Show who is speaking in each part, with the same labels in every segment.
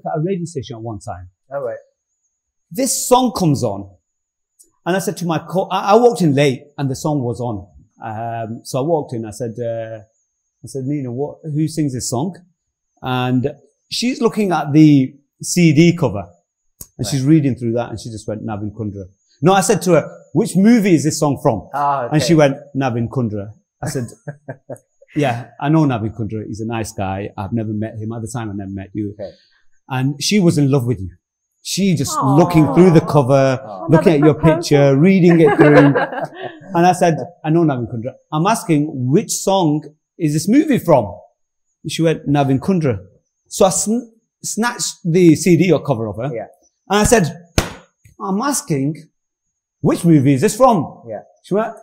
Speaker 1: work at a radio station at one time.
Speaker 2: Oh, right.
Speaker 1: This song comes on. And I said to I walked in late and the song was on. So I walked in, I said, Nina, who sings this song? And she's looking at the CD cover and she's reading through that and she just went, Navin Kundra. No, I said to her, which movie is this song from?
Speaker 2: Okay.
Speaker 1: And she went, Navin Kundra. I said, yeah, I know Navin Kundra. He's a nice guy. I've never met him. At the time, I never met you.
Speaker 2: Okay.
Speaker 1: And she was in love with you. She just looking through the cover, looking at your picture, reading it through. And I said, I know Navin Kundra. I'm asking, which song is this movie from? And she went, Navin Kundra. So I snatched the CD or cover of her.
Speaker 2: Yeah.
Speaker 1: And I said, I'm asking, which movie is this from?
Speaker 2: Yeah.
Speaker 1: She went,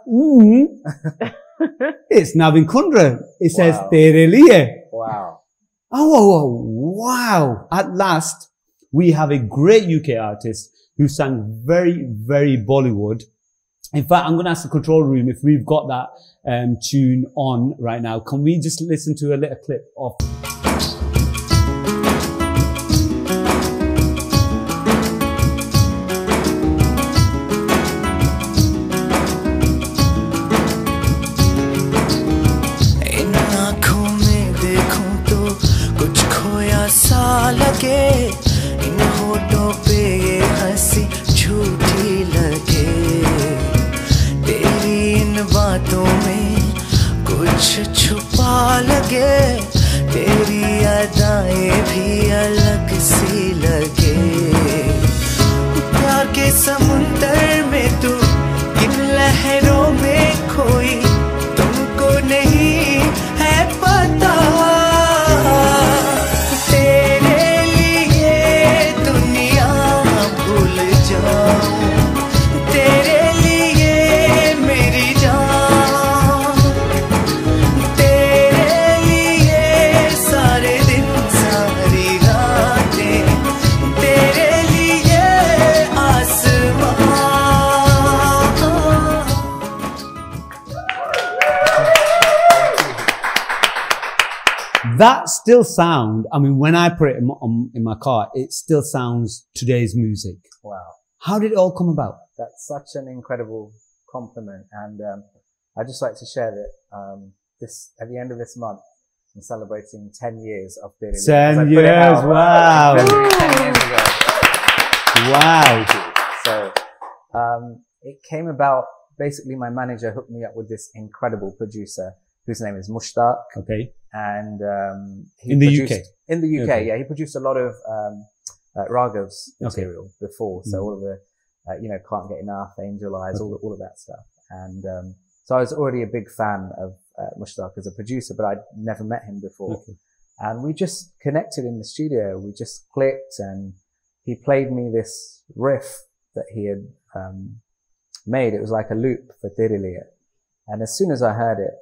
Speaker 1: it's Navin Kundra. It says,
Speaker 2: Wow.
Speaker 1: Tere Liye.
Speaker 2: Wow.
Speaker 1: Oh, wow. At last, we have a great UK artist who sang very, very Bollywood. In fact, I'm going to ask the control room if we've got that tune on right now. Can we just listen to a little clip of...
Speaker 3: छुपा लगे तेरी अदाएं भी अलग सी लगे प्यार के समुंदर में तू इन लहरों में खोई तुमको नहीं है पता तेरे लिए दुनिया भूल जाऊं तेरे लिए मेरी जान
Speaker 1: That still sound, I mean, when I put it in my car, it still sounds today's music.
Speaker 2: Wow.
Speaker 1: How did it all come about?
Speaker 2: That's such an incredible compliment. And I'd just like to share that at the end of this month, I'm celebrating 10 years of Tere Liye.
Speaker 1: 10 years, wow.
Speaker 2: 10 years ago.
Speaker 1: Wow.
Speaker 2: So it came about, basically my manager hooked me up with this incredible producer whose name is Mushtaq.
Speaker 1: Okay.
Speaker 2: And he
Speaker 1: in the
Speaker 2: produced,
Speaker 1: UK?
Speaker 2: In the UK,
Speaker 1: okay.
Speaker 2: Yeah. He produced a lot of Raghav's material before. So all of the, Can't Get Enough, Angel Eyes, all of that stuff. And so I was already a big fan of Mushtaq as a producer, but I'd never met him before. Okay. And we just connected in the studio. We just clicked and he played me this riff that he had made. It was like a loop for Tere Liye. And as soon as I heard it,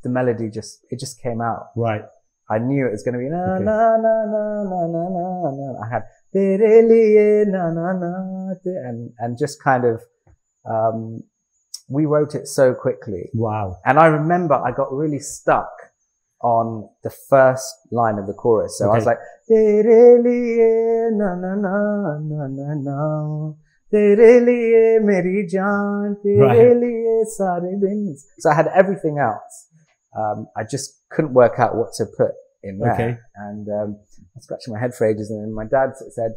Speaker 2: the melody just came out.
Speaker 1: Right.
Speaker 2: I knew it was going to be na na na na na na na na. I had Tere Liye na na na, and just kind of we wrote it so quickly.
Speaker 1: Wow.
Speaker 2: And I remember I got really stuck on the first line of the chorus. So I was like, Tere liye na na na na na na, Tere liye meri jaan, Tere liye sare din. So I had everything else. I just couldn't work out what to put in there. Okay. And I was scratching my head for ages, and then my dad said,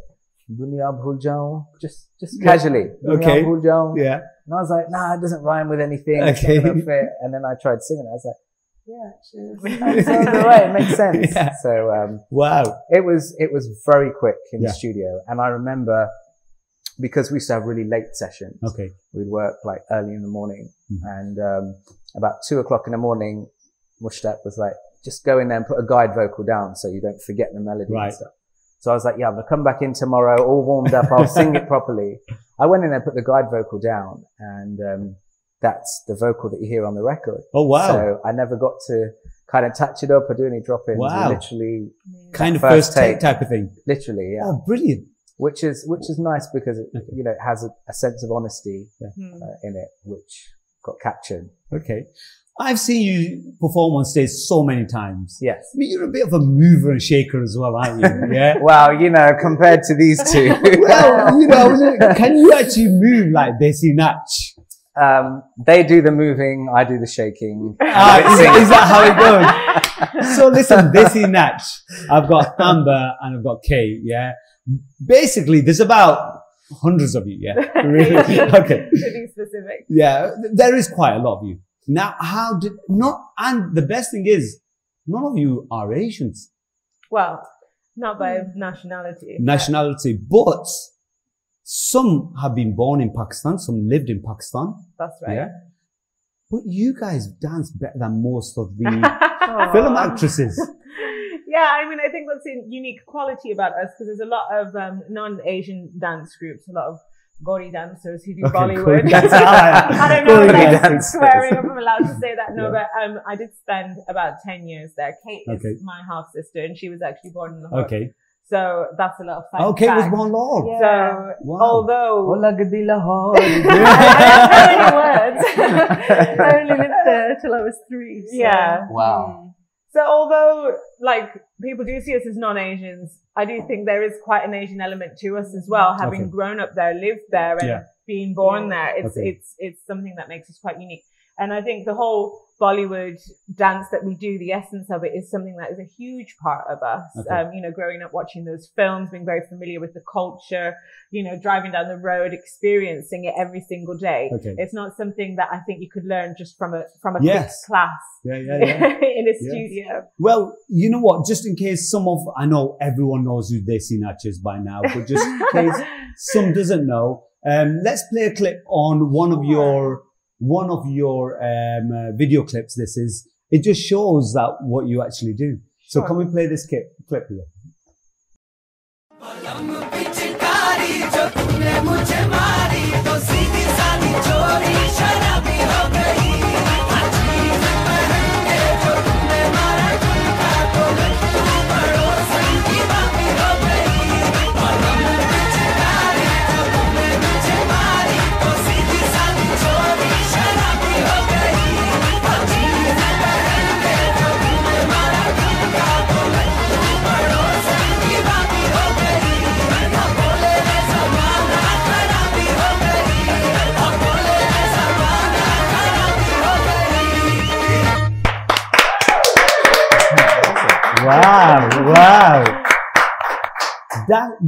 Speaker 2: Duniya bhul jaun, just casually.
Speaker 1: Okay.
Speaker 2: Duniya bhul jaun.
Speaker 1: Yeah.
Speaker 2: And I was like, nah, it doesn't rhyme with anything.
Speaker 1: Okay.
Speaker 2: And then I tried singing it. I was like, yeah, that sounds all right. It makes sense. Yeah. So,
Speaker 1: wow.
Speaker 2: It was very quick in the studio. And I remember, because we used to have really late sessions.
Speaker 1: Okay.
Speaker 2: We'd work like early in the morning. And, about 2 o'clock in the morning, Mushtaq was like, just go in there and put a guide vocal down so you don't forget the melody and stuff. So I was like, yeah, I'm going to come back in tomorrow, all warmed up. I'll sing it properly. I went in there, put the guide vocal down, and that's the vocal that you hear on the record.
Speaker 1: Oh, wow.
Speaker 2: So I never got to kind of touch it up or do any drop-ins.
Speaker 1: Wow.
Speaker 2: Literally.
Speaker 1: Kind of first take type of thing.
Speaker 2: Literally, yeah.
Speaker 1: Oh, brilliant.
Speaker 2: Which is nice because it, it has a sense of honesty in it, which got captured.
Speaker 1: Okay. I've seen you perform on stage so many times.
Speaker 2: Yes.
Speaker 1: I mean, you're a bit of a mover and shaker as well, aren't you? Yeah.
Speaker 2: Well, you know, compared to these two.
Speaker 1: Well, you know, can you actually move like Desi Nach?
Speaker 2: They do the moving, I do the shaking.
Speaker 1: Is that how it goes? So listen, Desi Nach, I've got Amber and I've got Kay, yeah? Basically, there's about hundreds of you, yeah? Really? Okay.
Speaker 4: To be specific.
Speaker 1: Yeah, there is quite a lot of you. Now, and the best thing is, none of you are Asians.
Speaker 4: Well, not by nationality.
Speaker 1: Nationality, but some have been born in Pakistan, some lived in Pakistan.
Speaker 4: That's right.
Speaker 1: Yeah. But you guys dance better than most of the film actresses.
Speaker 4: Yeah, I mean, I think that's a unique quality about us because there's a lot of non-Asian dance groups, a lot of Gauri dancers who do Bollywood. I don't know if I'm swearing if I'm allowed to say that. No, but I did spend about 10 years there. Kate is my half sister, and she was actually born in Lahore.
Speaker 1: Okay.
Speaker 4: So that's a lot of fun.
Speaker 1: Oh, Kate was born in Lahore.
Speaker 4: Yeah. So although
Speaker 2: I don't know
Speaker 4: any words,
Speaker 5: I only lived there till I was 3. So.
Speaker 4: Yeah.
Speaker 2: Wow.
Speaker 4: So although like people do see us as non-Asians, I do think there is quite an Asian element to us as well. Having grown up there, lived there, and being born there, it's something that makes us quite unique. And I think the whole Bollywood dance that we do, the essence of it is something that is a huge part of us. You know, growing up watching those films, being very familiar with the culture, you know, driving down the road, experiencing it every single day. It's not something that I think you could learn just from a fixed class in a studio.
Speaker 1: Well, you know what? Just in case I know everyone knows who Desi Nach is by now, but just in case some doesn't know, let's play a clip on one of your video clips. It just shows that what you actually do. So can we play this clip here? Wow.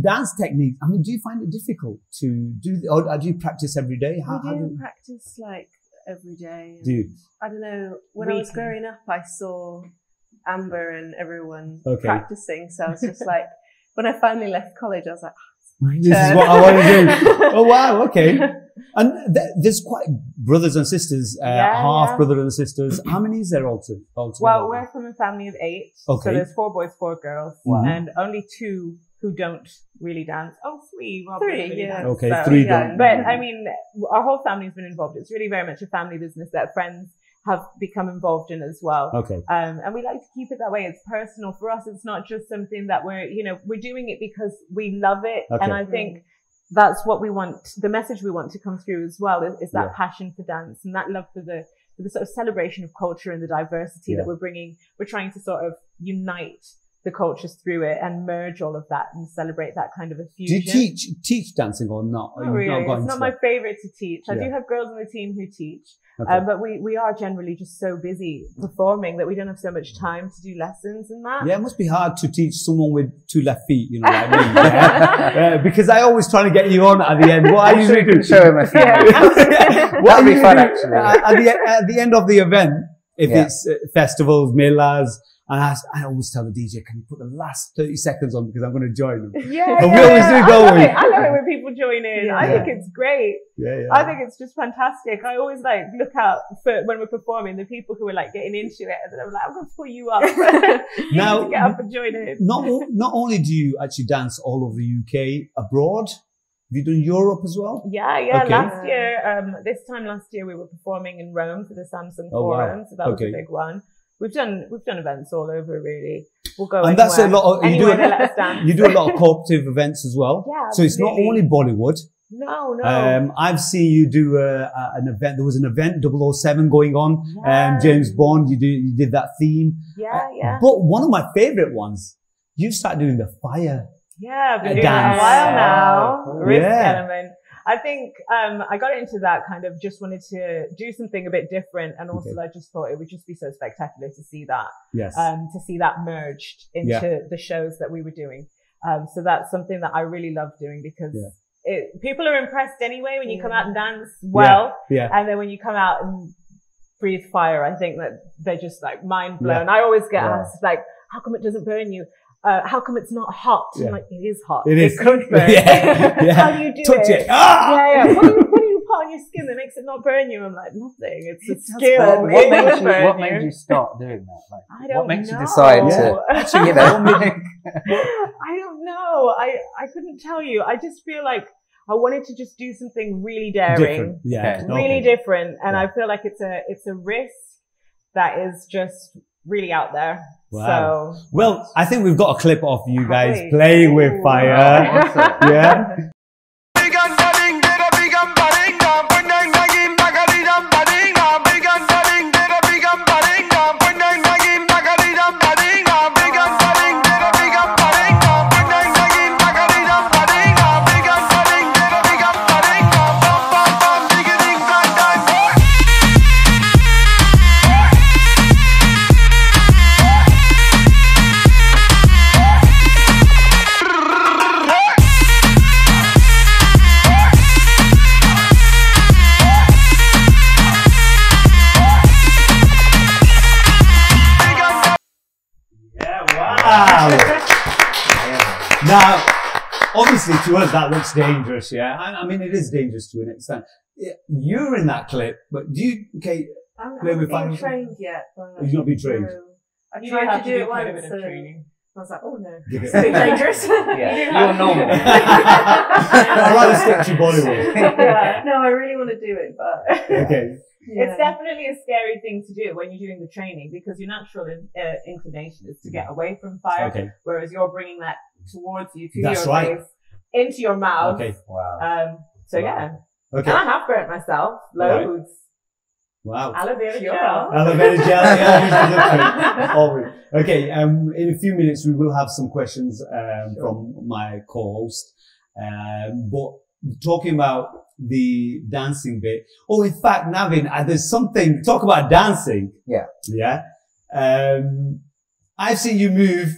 Speaker 1: Dance technique. I mean, do you find it difficult to do, or do you practice every day?
Speaker 5: How do you practice like every day?
Speaker 1: Do you?
Speaker 5: I don't know. When I was growing up, I saw Amber and everyone practicing. So I was just like, when I finally left college, I was like,
Speaker 1: this is what I want to do. Oh, wow. Okay. And there's quite brothers and sisters, half brothers and sisters. How many is there altogether?
Speaker 4: Well, we're from a family of 8. So there's 4 boys, 4 girls, and only 2 who don't really dance. Oh, 3. Well,
Speaker 5: 3, yeah.
Speaker 1: Okay, so, 3 don't.
Speaker 4: But I mean, our whole family's been involved. It's really very much a family business that friends have become involved in as well.
Speaker 1: Okay.
Speaker 4: And we like to keep it that way. It's personal for us. It's not just something that we're doing it because we love it. Okay. And I think that's what we want. The message we want to come through as well is that passion for dance and that love for the sort of celebration of culture and the diversity that we're bringing. We're trying to sort of unite the cultures through it and merge all of that and celebrate that kind of a fusion.
Speaker 1: Do you teach dancing or not?
Speaker 4: Not really. It's not my favorite to teach. I do have girls on the team who teach. Okay. But we are generally just so busy performing that we don't have so much time to do lessons and that.
Speaker 1: Yeah, it must be hard to teach someone with 2 left feet, you know what I mean? Because I always try to get you on at the end. What I usually do,
Speaker 2: show him a few. That'd be fun, actually.
Speaker 1: At the end of the event, if it's festivals, melas, and I always tell the DJ, can you put the last 30 seconds on because I'm going to join them.
Speaker 4: Yeah,
Speaker 1: and we always do, don't we?
Speaker 4: I love it when people join in. Yeah. I think it's great.
Speaker 1: Yeah.
Speaker 4: I think it's just fantastic. I always like look out for when we're performing the people who are like getting into it, and then I'm like, I'm going to pull you up. You
Speaker 1: now,
Speaker 4: need to get up and join in.
Speaker 1: Not only do you actually dance all over the UK, abroad. Have you done Europe as well?
Speaker 4: Yeah. Okay. Last year, this time last year, we were performing in Rome for the Samsung Forum, so that was a big one. We've done events all over really. We'll go
Speaker 1: and
Speaker 4: anywhere,
Speaker 1: that's a lot of,
Speaker 4: anywhere to let us dance.
Speaker 1: You do a lot of cooperative events as well.
Speaker 4: Yeah,
Speaker 1: so it's not only Bollywood,
Speaker 4: No, no.
Speaker 1: I've seen you do an event. There was an event, 007 going on. James Bond. You did that theme.
Speaker 4: Yeah, yeah.
Speaker 1: But one of my favorite ones, you started doing the fire.
Speaker 4: Yeah, I've been doing that a while now. Risk element. I think I got into that kind of just wanted to do something a bit different, and also I just thought it would just be so spectacular to see that.
Speaker 1: Yes.
Speaker 4: To see that merged into the shows that we were doing. So that's something that I really love doing because people are impressed anyway when you come out and dance well, and then when you come out and breathe fire, I think that they're just like mind blown. I always get asked like, how come it doesn't burn you? How come it's not hot? I'm like, it is hot. It could burn. How do you do
Speaker 1: Touch it.
Speaker 4: What do you put on your skin that makes it not burn you? I'm like, nothing. It's a skill.
Speaker 2: What made you start doing that? Like,
Speaker 4: I don't know.
Speaker 2: What makes you decide to, you know?
Speaker 4: I don't know. I couldn't tell you. I just feel like I wanted to just do something really daring. Really different. And I feel like it's a risk that is just really out there.
Speaker 1: Wow. So, well, I think we've got a clip of you guys playing with fire. Yeah. Now, obviously to us that looks dangerous, I mean, it is dangerous to an extent. You're in that clip, but do you, play with fire?
Speaker 5: I'm not trained yet.
Speaker 1: You've not been trained?
Speaker 5: No. I tried to do it once and I was like, oh no, it's
Speaker 1: a
Speaker 5: bit dangerous.
Speaker 2: You're normal.
Speaker 1: I'd rather stick to Bollywood.
Speaker 5: No, I really want to do it, but...
Speaker 4: It's definitely a scary thing to do when you're doing the training because your natural inclination is to get away from fire, whereas you're bringing that towards you, to your face, into your mouth.
Speaker 1: Wow.
Speaker 4: And I have burnt myself loads.
Speaker 1: Wow.
Speaker 4: Aloe vera gel.
Speaker 1: Aloe vera gel. Always. Okay. In a few minutes we will have some questions from my co-host. But talking about the dancing bit. Oh, in fact, Navin, there's something, talk about dancing. Yeah. I've seen you move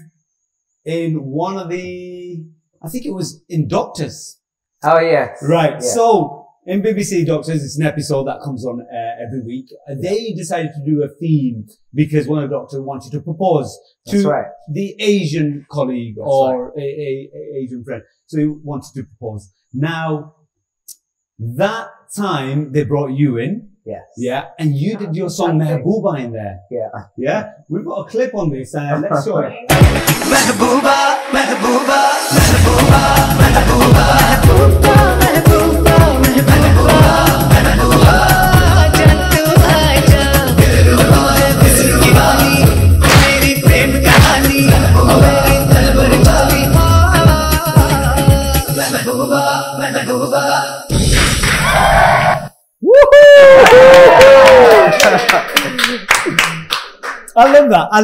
Speaker 1: in one of the, I think it was in Doctors.
Speaker 2: Oh, yes.
Speaker 1: Right. Yeah. So in BBC Doctors, it's an episode that comes on every week. They decided to do a theme because one of the doctors wanted to propose to the Asian colleague or a Asian friend. So he wanted to propose. Now, that time they brought you in.
Speaker 2: Yes.
Speaker 1: Yeah. And you did your song Mehbooba in there.
Speaker 2: Yeah.
Speaker 1: Yeah. We've got a clip on this. Let's show it.
Speaker 3: Mehbooba, Mehbooba, Mehbooba, Mehbooba, Mehbooba, Mehbooba, Mehbooba, Mehbooba, Jattu aaja, dilu hai diwali, meri prem kahani, meri talwar chali, Mehbooba, Mehbooba.
Speaker 1: I love that. I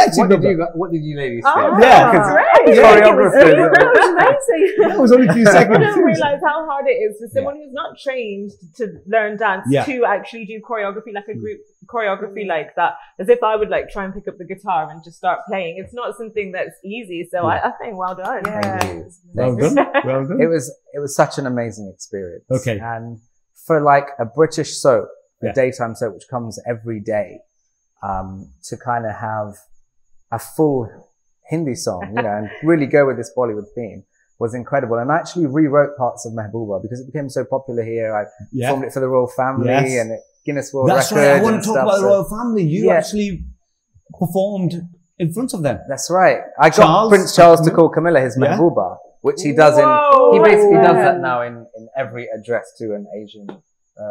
Speaker 1: actually
Speaker 2: what did you ladies
Speaker 4: say?
Speaker 2: Choreographer.
Speaker 4: That was amazing.
Speaker 1: That was only a few seconds.
Speaker 4: I don't realize how hard it is for someone who's not trained to learn dance to actually do choreography, like a group choreography like that. As if I would like try and pick up the guitar and just start playing. It's not something that's easy. So I think well done.
Speaker 2: Thank you.
Speaker 1: Well done. Well done.
Speaker 2: It was such an amazing experience.
Speaker 1: Okay.
Speaker 2: And for like a British soap, a daytime soap which comes every day, to kind of have a full Hindi song, and really go with this Bollywood theme was incredible. And I actually rewrote parts of Mehbooba because it became so popular here. I performed it for the royal family and Guinness World Records.
Speaker 1: That's right. I want to talk about the royal family. You actually performed in front of them.
Speaker 2: That's right. I got Prince Charles to call Camilla his Mehbooba, which he does he basically does that now in every address to an Asian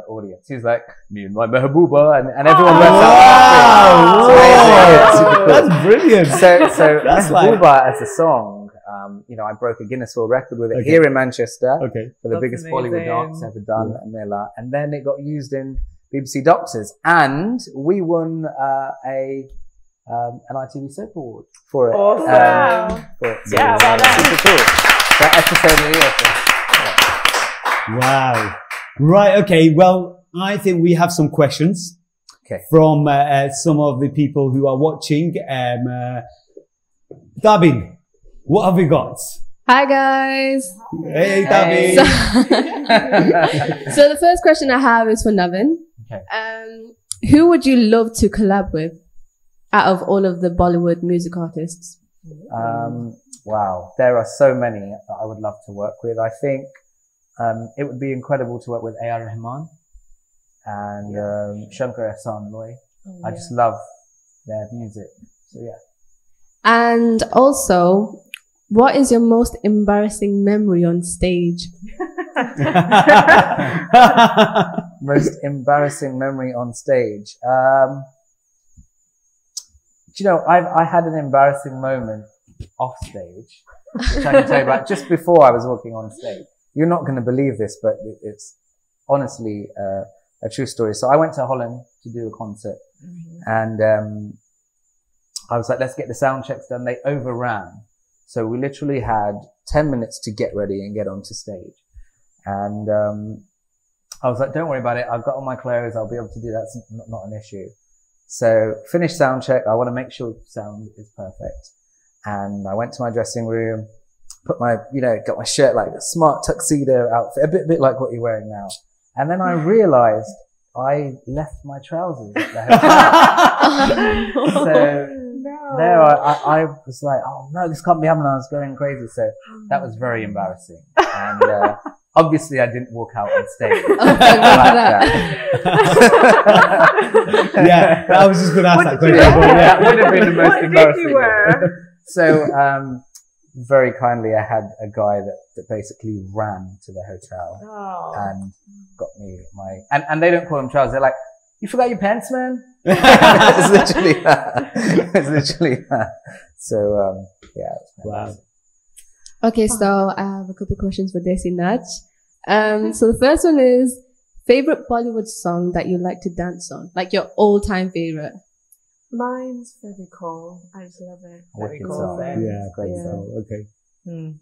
Speaker 2: audience. He's like, me and my Mehbooba, and everyone bursts out laughing.
Speaker 1: That's brilliant.
Speaker 2: So Mehbooba as a song you know, I broke a Guinness World Record with it here in Manchester for the
Speaker 4: That's
Speaker 2: biggest
Speaker 4: amazing.
Speaker 2: Bollywood dance ever done. And then it got used in BBC Doctors, and we won an ITV Soap Award for it.
Speaker 4: Awesome.
Speaker 2: So,
Speaker 4: Yeah, well done.
Speaker 2: super cool. That episode of the year.
Speaker 1: Wow. Right. Okay. Well, I think we have some questions from some of the people who are watching. Dabin, what have we got?
Speaker 6: Hi guys.
Speaker 1: Hey, Dabin.
Speaker 6: So the first question I have is for Navin.
Speaker 2: Okay.
Speaker 6: Who would you love to collab with out of all of the Bollywood music artists?
Speaker 2: Wow, there are so many that I would love to work with. I think it would be incredible to work with A.R. Rahman and Shankar Ehsaan Loy. I just love their music. So yeah.
Speaker 6: And also, what is your most embarrassing memory on stage?
Speaker 2: Most embarrassing memory on stage. Do you know, I had an embarrassing moment off stage, which I can tell you about just before I was walking on stage. You're not going to believe this, but it's honestly a true story. So I went to Holland to do a concert, and I was like, let's get the sound checks done. They overran. So we literally had 10 minutes to get ready and get onto stage. And I was like, don't worry about it. I've got all my clothes. I'll be able to do that. It's not an issue. So finished sound check. I want to make sure sound is perfect. And I went to my dressing room, put my, you know, got my shirt, like a smart tuxedo outfit, a bit like what you're wearing now. And then I realized I left my trousers at the hotel. So there I was like, oh no, this can't be happening. I was going crazy. So that was very embarrassing. And obviously I didn't walk out on stage.
Speaker 1: Yeah, I was just going to ask that question.
Speaker 2: That would have been the most embarrassing.
Speaker 4: What did you wear?
Speaker 2: So very kindly, I had a guy that basically ran to the hotel and got me and they don't call them trousers. They're like, you forgot your pants, man? It's literally that. It's literally that. So, yeah.
Speaker 1: Wow.
Speaker 6: Okay, so I have a couple of questions for Desi Nach. So the first one is, favorite Bollywood song that you like to dance on? Like your all-time favorite?
Speaker 5: Mine's very cool. I just love it.
Speaker 2: Very
Speaker 4: cool.
Speaker 2: cool.
Speaker 1: Yeah,
Speaker 2: Great
Speaker 1: so,
Speaker 2: song.
Speaker 1: okay.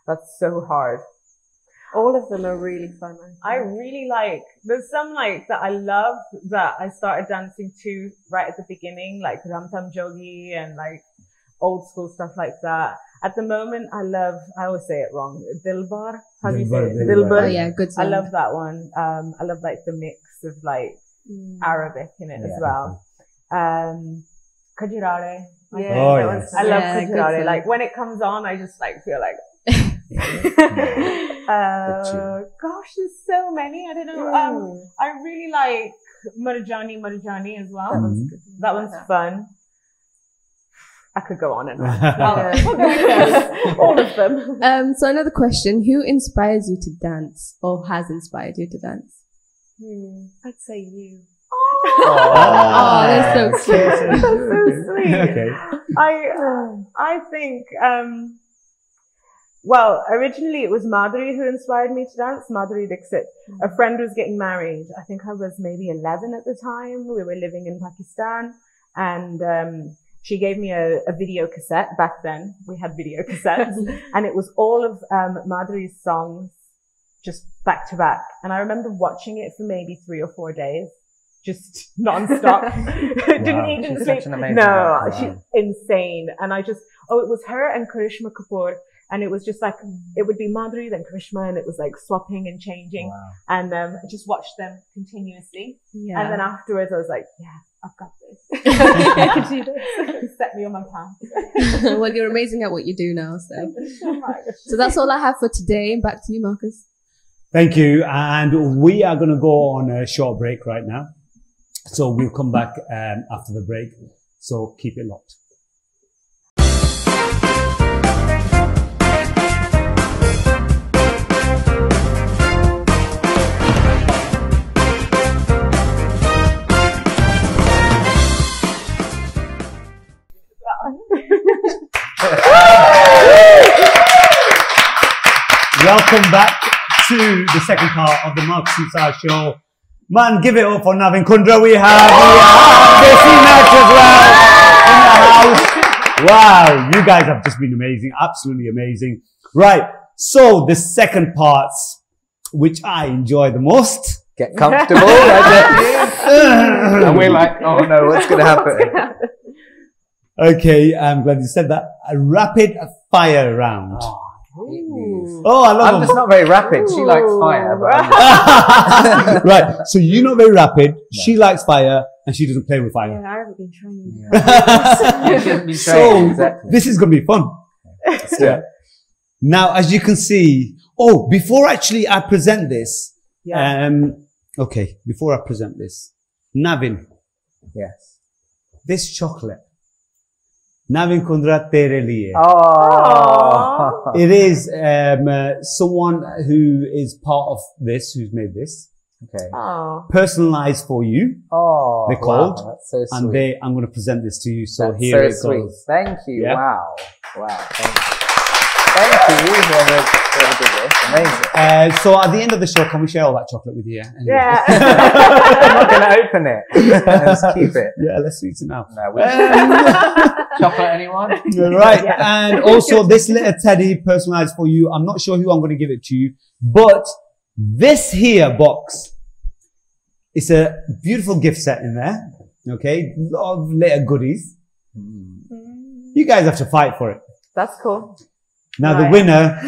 Speaker 4: That's so hard.
Speaker 5: All of them are really fun.
Speaker 4: I really like, there's some like that I love that I started dancing to right at the beginning, like Ram Tam Jogi and like old school stuff like that. At the moment, I always say it wrong. Dilbar. How do you say it? Dilbar.
Speaker 6: Oh yeah, good song.
Speaker 4: I love that one. I love like the mix of like Arabic in it as well. Kajirare.
Speaker 5: Yeah,
Speaker 4: I love
Speaker 6: Yeah, good
Speaker 4: Kajirare.
Speaker 6: song.
Speaker 4: Like when it comes on, I just like feel like, gosh, there's so many. I don't know. I really like Marjani as well. That one's fun. I could go on and on. All of them.
Speaker 6: So another question, who inspires you to dance or has inspired you to dance?
Speaker 5: I'd say you.
Speaker 6: Oh, that's so cute.
Speaker 4: That's so sweet.
Speaker 1: Okay.
Speaker 4: I think, well, originally it was Madhuri who inspired me to dance, Madhuri Dixit. A friend was getting married. I think I was maybe 11 at the time. We were living in Pakistan, and she gave me a video cassette. Back then we had video cassettes, and it was all of Madhuri's songs just back to back. And I remember watching it for maybe 3 or 4 days. Just non-stop. Didn't eat, didn't sleep. No, she's insane. And it was her and Karishma Kapoor. And it was just like, it would be Madhuri, then Karishma, and it was like swapping and changing. Wow. And I just watched them continuously. Yeah. And then afterwards I was like, yeah, I've got this. I can do this. Set me on my path.
Speaker 6: Well, you're amazing at what you do now. So that's all I have for today. Back to you, Marcus.
Speaker 1: Thank you. And we are going to go on a short break right now. So we'll come back after the break. So keep it locked. Welcome back to the second part of the Marcus Nisar show. Man, give it up for Navin Kundra. We have Desi Nach as well in the house. Wow, you guys have just been amazing, absolutely amazing. Right, so the second parts, which I enjoy the most.
Speaker 2: Get comfortable. And we're like, oh no, what's going to happen?
Speaker 1: Okay, I'm glad you said that. A rapid fire round. Oh, I love
Speaker 2: I'm just not very rapid. She likes fire. But
Speaker 1: right, so you're not very rapid. No. She likes fire, and she doesn't play with fire.
Speaker 5: Yeah, I haven't been trying.
Speaker 2: You shouldn't be
Speaker 1: So
Speaker 2: trained, exactly.
Speaker 1: this is going to be fun. Yeah. Now, as you can see, before actually I present this, before I present this, Navin.
Speaker 2: Yes.
Speaker 1: This chocolate. Navin Kundra tere liye.
Speaker 2: Oh.
Speaker 1: It is someone who is part of this, who's made this.
Speaker 2: Okay.
Speaker 1: Personalized for you.
Speaker 2: Oh.
Speaker 1: They're called.
Speaker 2: Wow, that's so sweet.
Speaker 1: And I'm going to present this to you. So
Speaker 2: that's
Speaker 1: here
Speaker 2: so
Speaker 1: it goes.
Speaker 2: Sweet. Thank you.
Speaker 1: Yeah.
Speaker 2: Wow. Thank you. Thank you. Whoever did this. Amazing.
Speaker 1: So at the end of the show, can we share all that chocolate with you?
Speaker 4: Yeah.
Speaker 2: I'm not going to open it. Let's keep it.
Speaker 1: Yeah, let's eat it now.
Speaker 2: No, chocolate, anyone?
Speaker 1: Right. Yeah. And also this little teddy personalized for you. I'm not sure who I'm going to give it to you, but this here box, it's a beautiful gift set in there. Okay. A lot of little goodies. You guys have to fight for it.
Speaker 4: That's cool.
Speaker 1: Now the winner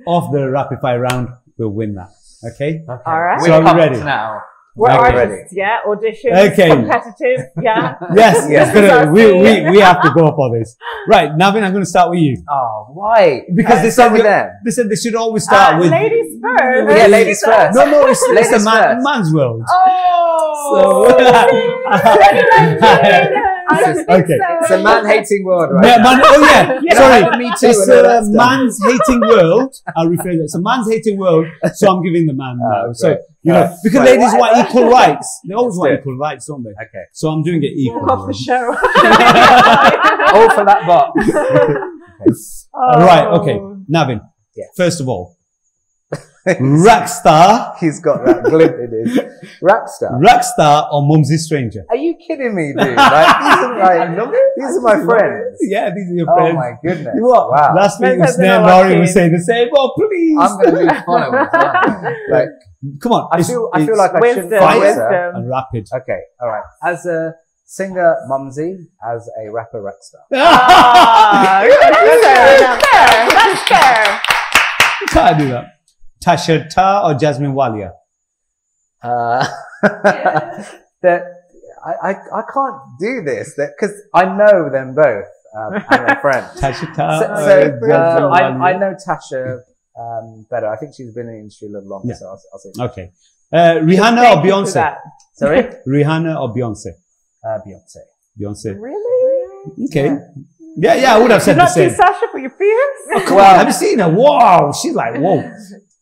Speaker 1: of the rapid fire round will win that. Okay.
Speaker 4: All right.
Speaker 1: So are we ready?
Speaker 2: Now.
Speaker 4: We're artists, yeah. Auditions. Okay. Competitive, yeah.
Speaker 1: Yes. We have to go for this. Right, Navin, I'm going to start with you.
Speaker 2: Oh, why?
Speaker 1: Because they said they should always start with
Speaker 4: ladies first.
Speaker 2: Yeah, ladies first.
Speaker 1: No, it's a man's world.
Speaker 4: Oh.
Speaker 1: Okay.
Speaker 2: It's a man-hating world, right?
Speaker 1: Yeah, sorry.
Speaker 2: Me too.
Speaker 1: It's a man's-hating world. I'll rephrase it. It's a man's-hating world, so I'm giving the man now. So, because ladies want equal rights. They always want equal rights, don't they?
Speaker 2: Okay.
Speaker 1: So I'm doing it equal.
Speaker 4: Walk off the show.
Speaker 2: All for that box.
Speaker 1: Right, okay. Navin, first of all, Rockstar.
Speaker 2: He's got that glint in his.
Speaker 1: Rockstar or Mumsy Stranger?
Speaker 2: Are you kidding me, dude? Like, these are my friends.
Speaker 1: Yeah, these are your friends.
Speaker 2: Oh my goodness.
Speaker 1: What?
Speaker 2: Wow.
Speaker 1: Last week, Snare Laurie was saying the same. Oh, please.
Speaker 2: I'm going to lose followers. Like,
Speaker 1: come on.
Speaker 2: I feel like I shouldn't fight her.
Speaker 1: And rapid.
Speaker 2: Okay, all right. As a singer, Mumsy. As a rapper, Rockstar.
Speaker 4: That's fair.
Speaker 1: You can't do that. Tasha Ta or Jasmine Walia?
Speaker 2: I can't do this because I know them both and they're friends.
Speaker 1: Tasha Ta.
Speaker 2: I know Tasha better. I think she's been in the industry a little longer, so I'll say.
Speaker 1: Okay. Rihanna or Beyonce?
Speaker 2: Sorry?
Speaker 1: Rihanna or Beyonce?
Speaker 2: Beyonce.
Speaker 1: Beyonce.
Speaker 4: Really?
Speaker 1: Okay. Yeah, I would have said the same.
Speaker 4: Not Sasha for your fears?
Speaker 1: Oh, well, have you seen her? Wow, she's like, whoa.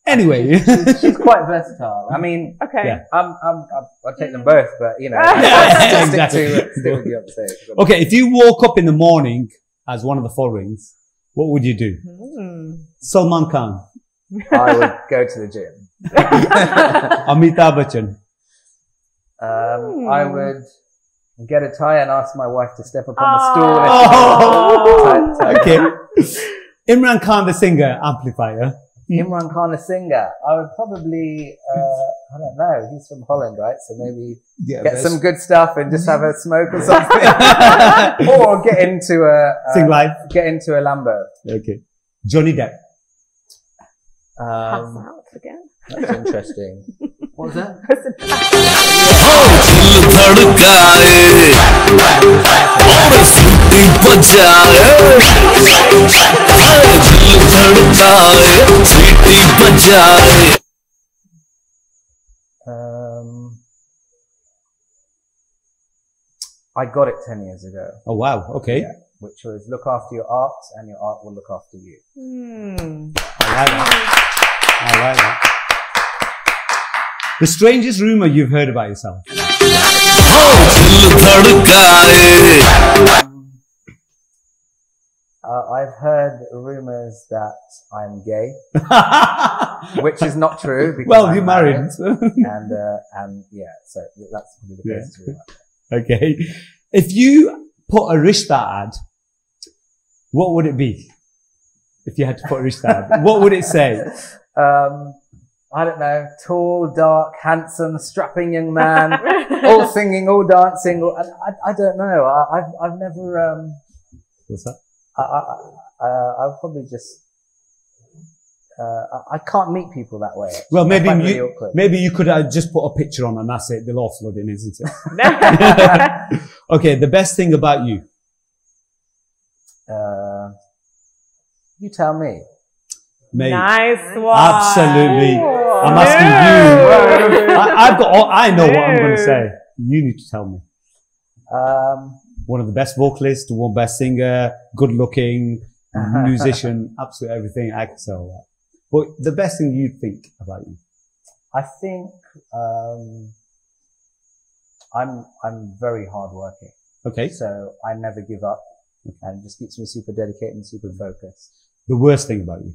Speaker 1: Anyway,
Speaker 2: she's quite versatile. I mean,
Speaker 4: okay.
Speaker 2: I'll take them both, but
Speaker 1: exactly.
Speaker 2: stick with Beyonce.
Speaker 1: Okay, if you woke up in the morning as one of the followings, what would you do? Salman Khan.
Speaker 2: I would go to the gym.
Speaker 1: Amitabh Bachchan.
Speaker 2: I would get a tie and ask my wife to step up on the stool.
Speaker 1: Okay. Imran Khan, the singer, amplifier.
Speaker 2: Imran Khan, a singer. I would probably, I don't know, he's from Holland, right? So maybe get some good stuff and just have a smoke or something. Or get into
Speaker 1: Sing live.
Speaker 2: Get into a Lambo.
Speaker 1: Okay. Johnny Depp.
Speaker 4: Again.
Speaker 2: That's interesting. What was that? I got it 10 years ago.
Speaker 1: Oh wow, okay.
Speaker 2: Yeah, which was look after your art and your art will look after you.
Speaker 1: I like that. The strangest rumor you've heard about yourself?
Speaker 2: I've I've heard rumors that I'm gay, which is not true. Because
Speaker 1: well,
Speaker 2: I'm
Speaker 1: you're married.
Speaker 2: and yeah, so that's probably the case.
Speaker 1: Okay. If you put a Rishta ad, what would it be? If you had to put a Rishta ad, what would it say?
Speaker 2: I don't know, tall, dark, handsome, strapping young man, all singing, all dancing. I don't know. I've never.
Speaker 1: What's that?
Speaker 2: I'll probably just. I can't meet people that way.
Speaker 1: Well, maybe you could just put a picture on and that's it. They'll all flood in, isn't it? Okay, the best thing about you.
Speaker 2: You tell me.
Speaker 1: Mate,
Speaker 4: nice one.
Speaker 1: absolutely. I'm asking you. I know what I'm going to say. You need to tell me. One of the best vocalists, one best singer, good looking, musician, absolutely everything. I can say all that. But the best thing you think about you?
Speaker 2: I think I'm very hardworking.
Speaker 1: Okay.
Speaker 2: So I never give up, and it just keeps me super dedicated and super focused.
Speaker 1: The worst thing about you?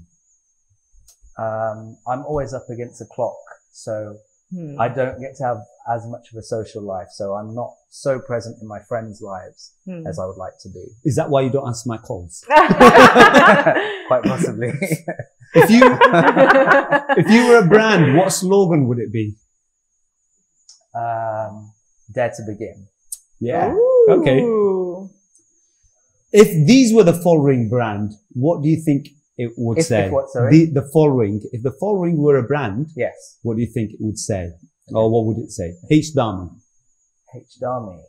Speaker 2: I'm always up against the clock, so I don't get to have as much of a social life. So I'm not so present in my friends' lives as I would like to be.
Speaker 1: Is that why you don't answer my calls?
Speaker 2: Quite possibly.
Speaker 1: If you were a brand, what slogan would it be?
Speaker 2: Dare to begin.
Speaker 1: Yeah.
Speaker 4: Ooh.
Speaker 1: Okay. If these were the following brand, what do you think it would say?
Speaker 2: If what, sorry?
Speaker 1: The following. If the following were a brand,
Speaker 2: yes.
Speaker 1: What do you think it would say? Or what would it say? H Dami.
Speaker 2: H Dami.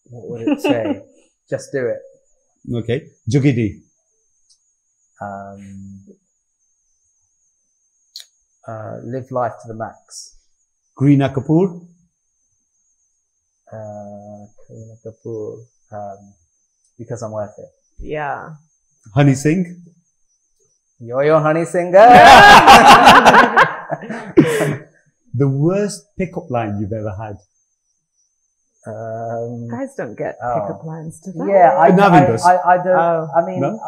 Speaker 2: What would it say? Just do it.
Speaker 1: Okay. Jugidi.
Speaker 2: Live life to the max.
Speaker 1: Greena Kapoor.
Speaker 2: Kareena Kapoor. Because I'm worth it.
Speaker 4: Yeah.
Speaker 1: Honey Singh.
Speaker 2: Yo, Honey Singer.
Speaker 1: The worst pickup line you've ever had.
Speaker 4: Guys don't get pickup lines, do they?
Speaker 2: Yeah, I don't.
Speaker 1: Oh.
Speaker 2: I mean,
Speaker 1: No?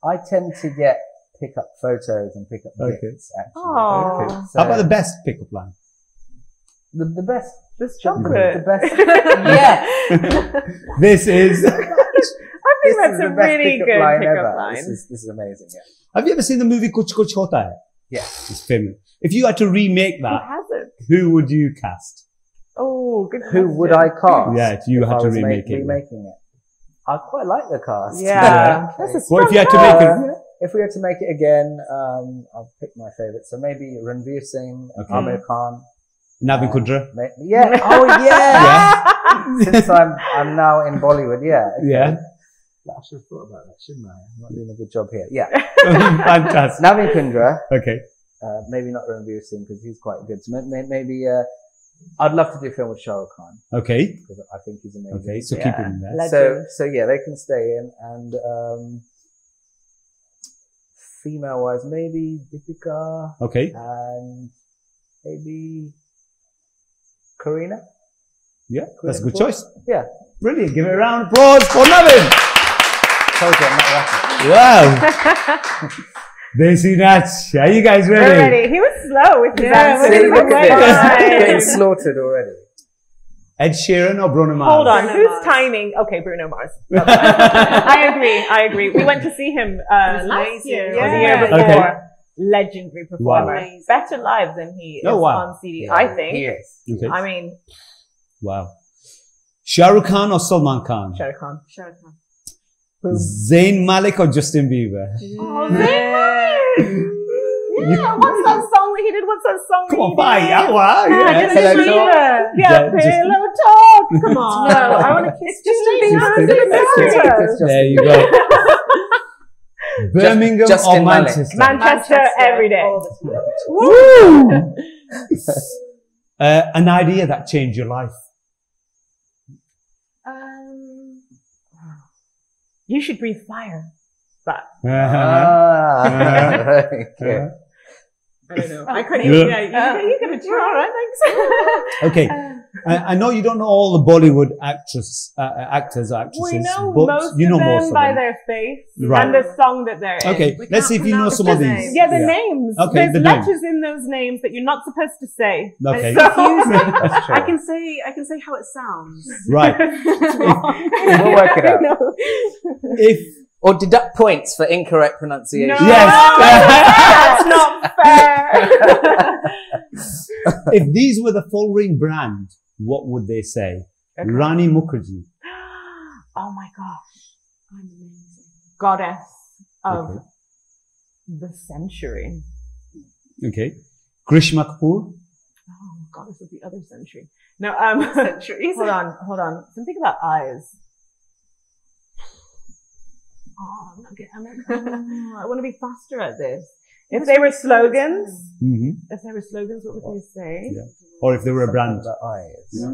Speaker 2: I tend to get pickup photos and pickup gifts. Actually,
Speaker 4: Aww.
Speaker 1: Okay.
Speaker 2: So
Speaker 1: How about the best pickup line?
Speaker 2: the best?
Speaker 4: This chocolate.
Speaker 2: The best? Yes.
Speaker 1: This is.
Speaker 4: I think that's a really good pickup line.
Speaker 2: This is amazing. Yeah.
Speaker 1: Have you ever seen the movie Kuch Kuch Hota Hai?
Speaker 2: Yeah.
Speaker 1: It's famous. If you had to remake
Speaker 4: Who
Speaker 1: that,
Speaker 4: hasn't?
Speaker 1: who would you cast?
Speaker 4: Oh, good
Speaker 2: Who
Speaker 4: question.
Speaker 2: would I cast?
Speaker 1: Yeah, if you had to remake it.
Speaker 2: Remaking it. I quite like the cast.
Speaker 4: Yeah.
Speaker 2: Okay.
Speaker 4: That's a
Speaker 1: What
Speaker 4: strong
Speaker 1: if you had to make it?
Speaker 2: If we had to make it again, I'll pick my favourite. So maybe Ranveer Singh,
Speaker 1: Okay.
Speaker 2: Amir Khan.
Speaker 1: Navin Kundra.
Speaker 2: Yeah. Oh yeah. Since I'm now in Bollywood. Yeah. Okay.
Speaker 1: Yeah.
Speaker 2: I should have thought about that, shouldn't I? I'm not doing a good job here. Yeah.
Speaker 1: Fantastic.
Speaker 2: Navin Kundra.
Speaker 1: Okay.
Speaker 2: Maybe not Ranveer Singh because he's quite good. So maybe I'd love to do a film with Shah Rukh Khan
Speaker 1: Okay.
Speaker 2: because I think he's amazing.
Speaker 1: Okay. So keep it in there.
Speaker 4: Legend.
Speaker 2: So yeah, they can stay in. And female wise, maybe Deepika.
Speaker 1: Okay.
Speaker 2: And maybe Kareena.
Speaker 1: Yeah. That's a good
Speaker 2: Kapoor.
Speaker 1: choice.
Speaker 2: Yeah.
Speaker 1: Brilliant. Give it a round of applause for Navin.
Speaker 2: Told you I'm not rapping.
Speaker 1: Wow. Desi Nach. Are you guys ready?
Speaker 4: We're ready. He was slow with his answers.
Speaker 2: See, look at this.
Speaker 4: Fine.
Speaker 2: Getting slaughtered already.
Speaker 1: Ed Sheeran or Bruno Mars?
Speaker 4: Hold on.
Speaker 5: Bruno
Speaker 4: Who's
Speaker 5: Mars.
Speaker 4: timing? Okay, Bruno Mars. Okay. I agree. We went to see him last
Speaker 5: amazing.
Speaker 4: year
Speaker 5: Yeah.
Speaker 4: or the year before.
Speaker 1: Okay.
Speaker 4: Legendary performer.
Speaker 5: Wow.
Speaker 4: Better live than he is
Speaker 1: Oh, wow.
Speaker 4: on CD,
Speaker 2: Yeah,
Speaker 4: I think.
Speaker 2: He is.
Speaker 1: Okay.
Speaker 4: I mean,
Speaker 1: Wow. Shah Rukh Khan or Salman Khan?
Speaker 4: Shah Rukh Khan.
Speaker 5: Shah Rukh Khan.
Speaker 1: Zayn Malik or Justin Bieber?
Speaker 4: Oh, yeah, what's that song that he did? What's that song
Speaker 1: Come
Speaker 4: that
Speaker 1: on,
Speaker 4: he
Speaker 1: bye.
Speaker 4: did?
Speaker 1: Yeah, wow.
Speaker 4: Yeah,
Speaker 1: Yeah.
Speaker 4: Justin
Speaker 2: Hello,
Speaker 4: Bieber.
Speaker 2: Talk.
Speaker 4: Yeah,
Speaker 1: Yeah,
Speaker 4: Pillow Talk. Come on.
Speaker 5: No,
Speaker 4: I want to kiss Justin
Speaker 1: Justin
Speaker 4: Bieber.
Speaker 1: There you go. Birmingham
Speaker 2: Justin
Speaker 1: or
Speaker 2: Malik.
Speaker 1: Manchester?
Speaker 4: Manchester every day.
Speaker 5: All the time.
Speaker 1: Woo! An idea that changed your life.
Speaker 4: You should breathe fire. But
Speaker 2: Okay.
Speaker 4: I don't know. I couldn't
Speaker 1: Yeah.
Speaker 4: even. Yeah, you could have tried. Thanks.
Speaker 1: Okay. I know you don't know all the Bollywood actors or actresses.
Speaker 4: We know
Speaker 1: but
Speaker 4: most
Speaker 1: you know
Speaker 4: of them
Speaker 1: most of
Speaker 4: by
Speaker 1: them.
Speaker 4: their face
Speaker 1: Right.
Speaker 4: and the song that they're in.
Speaker 1: Okay, let's see if you know some of these.
Speaker 4: Yeah, the names.
Speaker 1: Okay,
Speaker 4: There's
Speaker 1: the names.
Speaker 4: letters in those names that you're not supposed to say.
Speaker 1: Okay.
Speaker 4: So,
Speaker 2: That's true.
Speaker 5: I can say how it sounds.
Speaker 1: Right.
Speaker 2: We'll work it out. Or deduct points for incorrect pronunciation.
Speaker 4: No,
Speaker 1: Yes.
Speaker 4: that's not fair.
Speaker 1: If these were the following brand, what would they say?
Speaker 4: Okay.
Speaker 1: Rani Mukherjee.
Speaker 4: Oh my gosh. I'm amazing. Goddess of the century.
Speaker 1: Okay. Grishma Kapoor.
Speaker 4: Oh, goddess of the other century. No,
Speaker 5: Centuries.
Speaker 4: hold on. Something about eyes. Oh, I'm not getting, I want to be faster at this. If they were slogans,
Speaker 1: Mm-hmm.
Speaker 4: what would they say?
Speaker 1: Yeah. Or if they were a brand.
Speaker 2: The eyes.
Speaker 1: Yeah.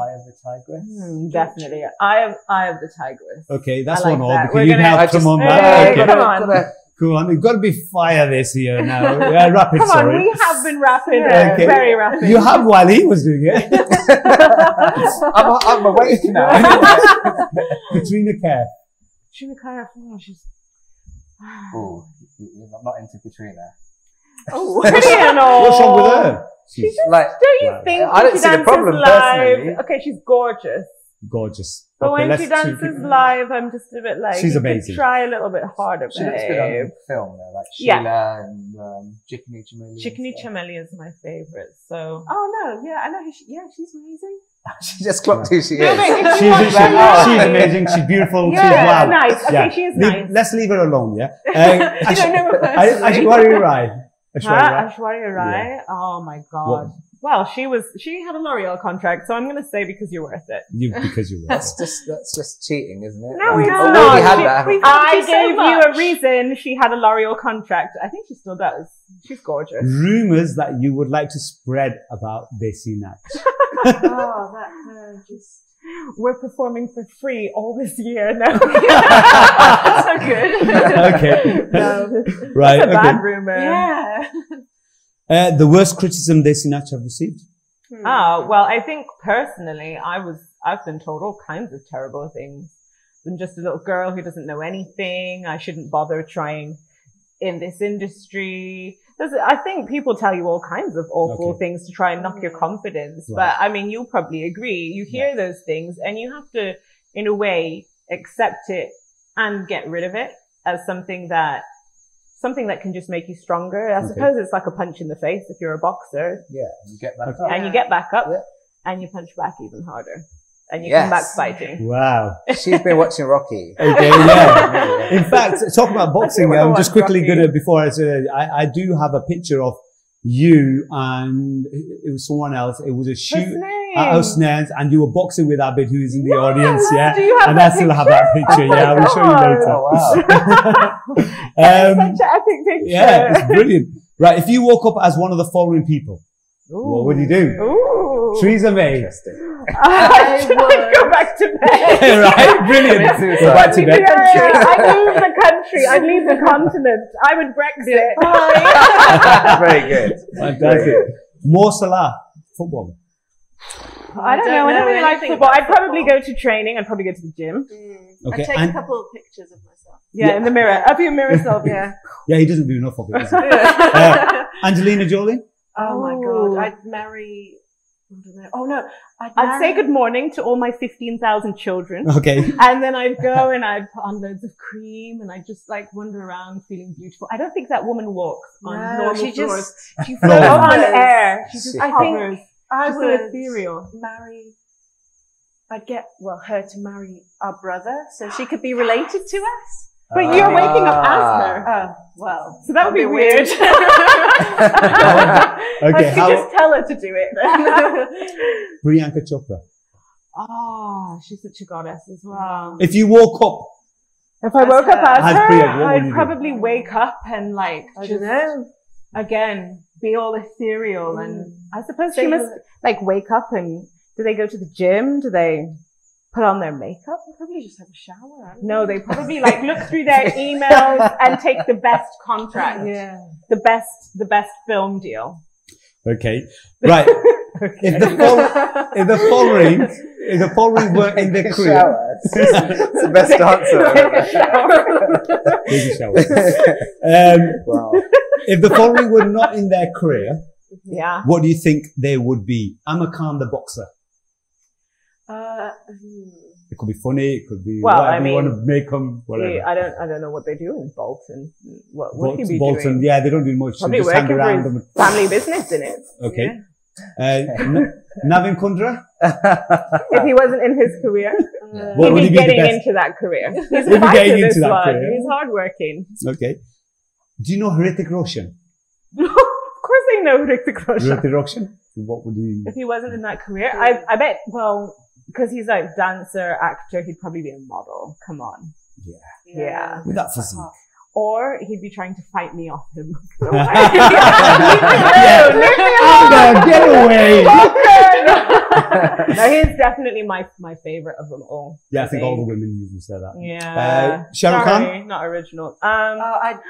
Speaker 2: Eye of the tigress.
Speaker 4: Definitely. Eye of the tigress.
Speaker 1: Okay, that's
Speaker 4: I like
Speaker 1: one all
Speaker 4: that.
Speaker 1: because
Speaker 4: We're
Speaker 1: you
Speaker 4: gonna-
Speaker 1: helped them on
Speaker 4: Hey,
Speaker 1: that. Okay.
Speaker 4: come on.
Speaker 1: Go on. It's got to be fire this year now. Rapid,
Speaker 4: Come on,
Speaker 1: sorry.
Speaker 4: we have been rapid.
Speaker 1: Okay.
Speaker 4: Very rapid.
Speaker 1: You have while he was doing it.
Speaker 2: I'm awake now.
Speaker 1: Katrina Kaif.
Speaker 4: Katrina Kaif, she's
Speaker 2: Oh, I'm not into Katrina.
Speaker 4: pretty and all.
Speaker 1: What's wrong with her? She's
Speaker 2: Like,
Speaker 4: Don't you think
Speaker 2: I don't
Speaker 4: when she
Speaker 2: see the
Speaker 4: dances
Speaker 2: problem
Speaker 4: live?
Speaker 2: personally.
Speaker 4: Okay, she's gorgeous.
Speaker 1: gorgeous.
Speaker 4: But
Speaker 1: Okay,
Speaker 4: when she dances live, I'm just a bit like,
Speaker 1: She's
Speaker 4: you could
Speaker 1: amazing.
Speaker 4: try a little bit harder,
Speaker 2: She looks good on
Speaker 4: babe.
Speaker 2: film though, like
Speaker 4: Yeah.
Speaker 2: Sheila and Chickeny Chameleon.
Speaker 4: Chickeny Chameleon is my favorite, so.
Speaker 5: Oh no, yeah, I know who she's amazing.
Speaker 2: She just clocked who she
Speaker 4: No,
Speaker 2: is.
Speaker 4: but if
Speaker 1: She's,
Speaker 4: you want to
Speaker 1: she's amazing. She's beautiful.
Speaker 4: Yeah,
Speaker 1: she's wow.
Speaker 4: nice. Okay, she is nice.
Speaker 1: Let's leave her alone. Yeah.
Speaker 5: You don't know her personally.
Speaker 1: Ashwarya Rai.
Speaker 4: Aishwarya Rai? Oh my god.
Speaker 1: What?
Speaker 4: Well, she had a L'Oreal contract, so I'm gonna say because you're worth it.
Speaker 1: Because you're right.
Speaker 2: That's just cheating, isn't it?
Speaker 4: No,
Speaker 2: Like,
Speaker 4: it's
Speaker 2: we
Speaker 4: not.
Speaker 2: already had
Speaker 4: She-
Speaker 2: that. haven't we?
Speaker 4: I
Speaker 5: so
Speaker 4: gave you
Speaker 5: much.
Speaker 4: a reason she had a L'Oreal contract. I think she still does. She's gorgeous.
Speaker 1: Rumors that you would like to spread about Desi Nach.
Speaker 5: Oh, that just.
Speaker 4: We're performing for free all this year. No.
Speaker 5: So good.
Speaker 1: Okay.
Speaker 4: No.
Speaker 1: Right.
Speaker 4: That's a
Speaker 1: Okay.
Speaker 4: bad rumor.
Speaker 5: Yeah.
Speaker 1: The worst criticism Desi Nach have received.
Speaker 4: Oh, well, I think personally, I've been told all kinds of terrible things. I'm just a little girl who doesn't know anything. I shouldn't bother trying in this industry. I think people tell you all kinds of awful things to try and knock your confidence.
Speaker 1: Right.
Speaker 4: But I mean, you'll probably agree. You hear those things and you have to, in a way, accept it and get rid of it as something that can just make you stronger. I suppose it's like a punch in the face if you're a boxer.
Speaker 2: Yeah, you get back up.
Speaker 4: And you get back up and you punch back even harder. And you come back fighting.
Speaker 1: Wow.
Speaker 2: She's been watching Rocky.
Speaker 1: Okay, yeah. In fact, talking about boxing, I'm just quickly
Speaker 4: Rocky.
Speaker 1: gonna, before I say, I do have a picture of you and it was someone else. It was a shoot at Osnains and you were boxing with Abid, who is in the audience, yeah.
Speaker 4: Do you have
Speaker 1: And
Speaker 4: that
Speaker 1: I still have that picture,
Speaker 4: Oh my
Speaker 1: yeah. I will show you later.
Speaker 4: God.
Speaker 2: Oh, wow.
Speaker 4: Such an epic picture.
Speaker 1: Yeah, it's brilliant. Right, if you woke up as one of the following people, what would you do?
Speaker 4: Ooh.
Speaker 1: Theresa May.
Speaker 2: Interesting.
Speaker 4: I'd go back to bed.
Speaker 1: Right, brilliant.
Speaker 2: Commit
Speaker 1: Go back to bed.
Speaker 4: Yeah, I'd leave the country. I'd leave the continent. I would Brexit.
Speaker 2: Very good.
Speaker 1: Fantastic. Mo Salah, football.
Speaker 4: I don't know. I don't really like
Speaker 5: anything
Speaker 4: football.
Speaker 5: about
Speaker 4: I'd probably
Speaker 5: football.
Speaker 4: go to training. I'd probably go to the gym.
Speaker 1: Okay,
Speaker 5: I take
Speaker 1: and-
Speaker 5: a couple of pictures of myself.
Speaker 4: Yeah, in the mirror. Up your mirror selfie.
Speaker 5: Yeah.
Speaker 1: Yeah, he doesn't do enough of it. Does he? Angelina Jolie.
Speaker 5: Oh my
Speaker 4: Ooh.
Speaker 5: god, I'd marry. I don't know. Oh no,
Speaker 4: I'd say good morning to all my 15,000 children.
Speaker 1: Okay.
Speaker 4: And then I'd go and I'd put on loads of cream and I'd just like wander around feeling beautiful. I don't think that woman walks on normal
Speaker 5: she
Speaker 4: floors.
Speaker 5: just
Speaker 4: She
Speaker 1: Flawless.
Speaker 4: floats on
Speaker 5: hovers.
Speaker 4: air. She just
Speaker 2: She
Speaker 5: I
Speaker 4: hovers.
Speaker 5: think I
Speaker 4: She's so
Speaker 5: would
Speaker 4: ethereal.
Speaker 5: marry. I'd get her to marry our brother, so she could be related to us.
Speaker 4: But you're waking up as her.
Speaker 5: Oh well,
Speaker 4: So that would be weird.
Speaker 1: Okay.
Speaker 4: I could just tell her to do it.
Speaker 1: Priyanka Chopra.
Speaker 4: Oh, she's such a goddess as well.
Speaker 1: If you woke up,
Speaker 4: If I woke up as
Speaker 1: As
Speaker 4: her,
Speaker 1: Priyanka, what would you
Speaker 4: I'd
Speaker 1: do?
Speaker 4: probably wake up and like
Speaker 5: I
Speaker 4: just
Speaker 5: don't know.
Speaker 4: again be all ethereal and I suppose she
Speaker 5: Same
Speaker 4: must like wake up and do they go to the gym? Do they put on their makeup?
Speaker 5: Probably just have a shower.
Speaker 4: No, they probably like look through their emails and take the best contract.
Speaker 5: Yeah.
Speaker 4: The best film deal.
Speaker 1: okay, right. If the following were in their career,
Speaker 2: it's the best answer.
Speaker 1: Take a shower. Wow. If the following were not in their career,
Speaker 4: yeah,
Speaker 1: what do you think they would be? Amar Khan, the boxer. It could be funny. It could be whatever you want to make them. Whatever.
Speaker 4: I don't know what they do in Bolton. What would he be
Speaker 1: Bolton,
Speaker 4: doing?
Speaker 1: yeah, they don't do much.
Speaker 4: Probably
Speaker 1: just
Speaker 4: working
Speaker 1: hang around
Speaker 4: for
Speaker 1: them.
Speaker 4: Family business in it.
Speaker 1: Okay.
Speaker 4: Yeah.
Speaker 1: Navin Kundra.
Speaker 4: If he wasn't in his career,
Speaker 1: What would
Speaker 4: he'd
Speaker 1: he
Speaker 4: be
Speaker 1: be the
Speaker 4: getting
Speaker 1: best?
Speaker 4: into that career. He's
Speaker 1: He'd be
Speaker 4: hard
Speaker 1: getting
Speaker 4: to
Speaker 1: into
Speaker 4: this
Speaker 1: that
Speaker 4: one.
Speaker 1: career.
Speaker 4: He's hardworking.
Speaker 1: Okay. Do you know Hrithik Roshan?
Speaker 4: Of course they know Hrithik Roshan.
Speaker 1: Hrithik Roshan? What would he?
Speaker 4: If he wasn't in that career, I bet, well, because he's like dancer, actor, he'd probably be a model. Come on. Yeah.
Speaker 1: With that physique.
Speaker 4: Or he'd be trying to fight me off him.
Speaker 1: No, get away.
Speaker 4: No, he's definitely my favorite of them all.
Speaker 1: Yeah, I think all the women usually say that.
Speaker 4: Yeah.
Speaker 1: Shah Rukh Khan?
Speaker 4: Not original.
Speaker 5: I'd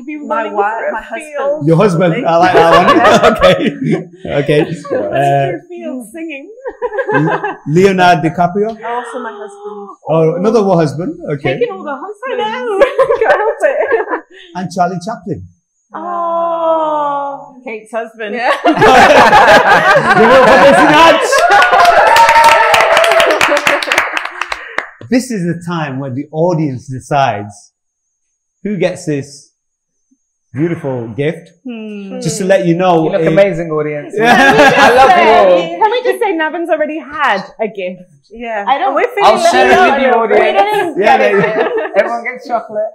Speaker 4: be
Speaker 5: my
Speaker 4: running
Speaker 5: wife,
Speaker 4: for a
Speaker 5: my
Speaker 4: field.
Speaker 5: husband.
Speaker 1: Your husband. I like that one. Okay.
Speaker 4: Running through field singing.
Speaker 1: Leonardo DiCaprio?
Speaker 5: Also my husband.
Speaker 1: Oh, another husband. Okay.
Speaker 4: Taking all the husbands. I know. Can't help it.
Speaker 1: And Charlie Chaplin.
Speaker 4: Oh, Kate's husband.
Speaker 5: Yeah.
Speaker 1: This is the time when the audience decides who gets this beautiful gift. Just to let you know.
Speaker 2: You look amazing, audience.
Speaker 1: I
Speaker 2: love you all.
Speaker 4: Can we just say Navin's already had a gift?
Speaker 5: Yeah.
Speaker 4: I don't.
Speaker 2: I'll share it with you, audience.
Speaker 1: Yeah,
Speaker 2: Everyone gets chocolate.